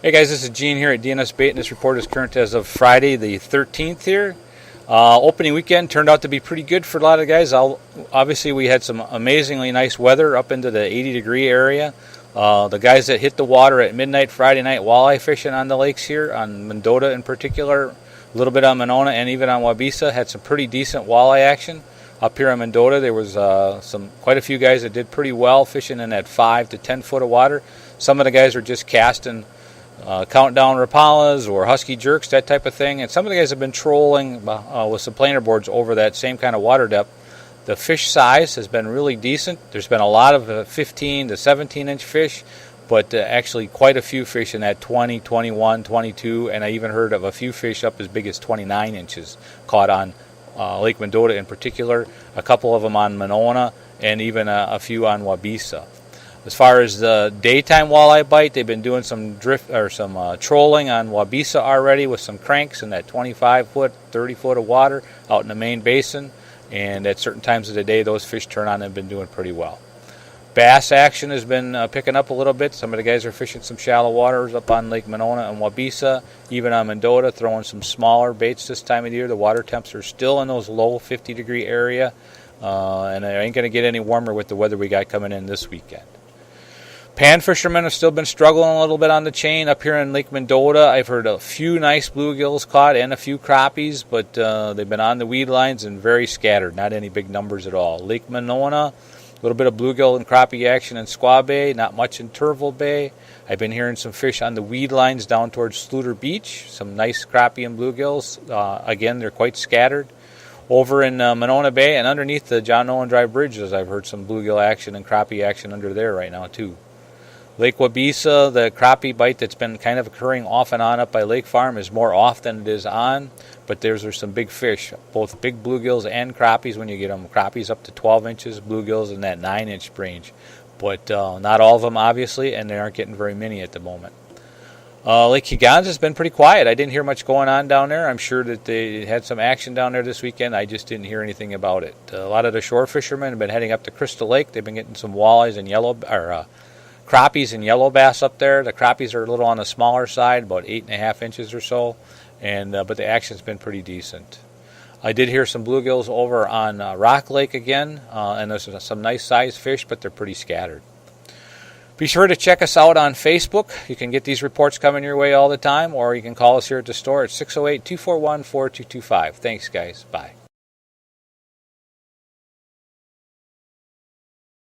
Hey guys, this is Gene here at DNS Bait, and this report is current as of Friday the 13th here. Opening weekend turned out to be pretty good for a lot of guys. Obviously, we had some amazingly nice weather up into the 80-degree area. The guys that hit the water at midnight Friday night walleye fishing on the lakes here, on Mendota in particular, a little bit on Monona and even on Waubesa, had some pretty decent walleye action. Up here on Mendota, there was quite a few guys that did pretty well fishing in that 5 to 10 foot of water. Some of the guys are just casting countdown Rapalas or husky jerks, that type of thing. And some of the guys have been trolling with some planer boards over that same kind of water depth. The fish size has been really decent. There's been a lot of 15 to 17 inch fish, but actually quite a few fish in that 20, 21, 22, and I even heard of a few fish up as big as 29 inches caught on Lake Mendota in particular, a couple of them on Monona, and even a few on Waubesa. As far as the daytime walleye bite, they've been doing some trolling on Waubesa already with some cranks in that 25 foot, 30 foot of water out in the main basin. And at certain times of the day, those fish turn on and have been doing pretty well. Bass action has been picking up a little bit. Some of the guys are fishing some shallow waters up on Lake Monona and Waubesa, even on Mendota, throwing some smaller baits this time of the year. The water temps are still in those low 50-degree area, and it ain't going to get any warmer with the weather we got coming in this weekend. Pan fishermen have still been struggling a little bit on the chain. Up here in Lake Mendota, I've heard a few nice bluegills caught and a few crappies, but they've been on the weed lines and very scattered, not any big numbers at all. Lake Monona, a little bit of bluegill and crappie action in Squaw Bay, not much in Turville Bay. I've been hearing some fish on the weed lines down towards Sluter Beach, some nice crappie and bluegills. Again, they're quite scattered. Over in Monona Bay and underneath the John Nolan Drive bridges, I've heard some bluegill action and crappie action under there right now too. Lake Waubesa, the crappie bite that's been kind of occurring off and on up by Lake Farm is more off than it is on, but there's some big fish, both big bluegills and crappies when you get them. Crappies up to 12 inches, bluegills in that 9-inch range, but not all of them obviously, and they aren't getting very many at the moment. Lake Kegonsa has been pretty quiet. I didn't hear much going on down there. I'm sure that they had some action down there this weekend. I just didn't hear anything about it. A lot of the shore fishermen have been heading up to Crystal Lake. They've been getting some walleyes and crappies and yellow bass up there. The crappies are a little on the smaller side, about 8.5 inches or so, and but the action's been pretty decent. I did hear some bluegills over on Rock Lake again, and there's some nice sized fish, but they're pretty scattered. Be sure to check us out on Facebook. You can get these reports coming your way all the time, or you can call us here at the store at 608-241-4225. Thanks, guys. Bye.